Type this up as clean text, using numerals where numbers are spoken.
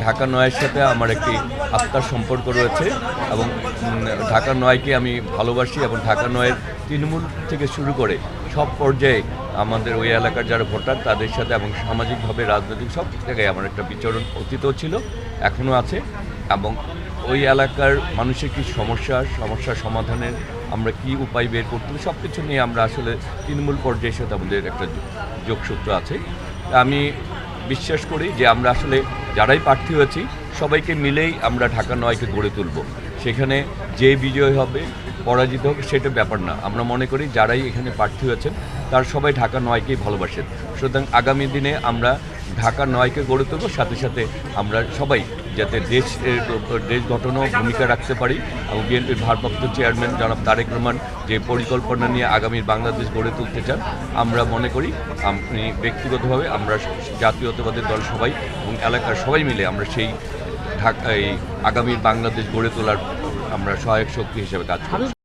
ঢাকা নয়ের সাথে আমার একটি আত্মার সম্পর্ক রয়েছে এবং ঢাকা নয়কে আমি ভালোবাসি এবং ঢাকা নয়ের তৃণমূল থেকে শুরু করে সব পর্যায়ে আমাদের ওই এলাকার যারা ভোটার তাদের সাথে এবং সামাজিকভাবে রাজনৈতিক সব জায়গায় আমার একটা বিচরণ অতীতও ছিল, এখনও আছে। এবং ওই এলাকার মানুষের কী সমস্যার সমাধানের আমরা কি উপায় বের করতে হবে সব কিছু নিয়ে আমরা আসলে তৃণমূল পর্যায়ের সাথে আমাদের একটা যোগসূত্র আছে। আমি বিশ্বাস করি যে আমরা আসলে যারাই প্রার্থী হয়েছি সবাইকে মিলেই আমরা ঢাকা নয়কে গড়ে তুলব। সেখানে যে বিজয় হবে পরাজিত হোক সেটা ব্যাপার না, আমরা মনে করি যারাই এখানে প্রার্থী হয়েছেন তার সবাই ঢাকা নয়কেই ভালোবাসেন। সুতরাং আগামী দিনে আমরা ঢাকা নয়কে গড়ে তুলব, সাথে সাথে আমরা সবাই যাতে দেশ গঠনেও ভূমিকা রাখতে পারি এবং বিএনপির ভারপ্রাপ্ত চেয়ারম্যান জনাব তারেক রহমান যে পরিকল্পনা নিয়ে আগামীর বাংলাদেশ গড়ে তুলতে চান, আমরা মনে করি আমি ব্যক্তিগতভাবে আমরা জাতীয়তাবাদী দল সবাই এবং এলাকার সবাই মিলে আমরা সেই আগামীর বাংলাদেশ গড়ে তোলার আমরা সহায়ক শক্তি হিসেবে কাজ করি।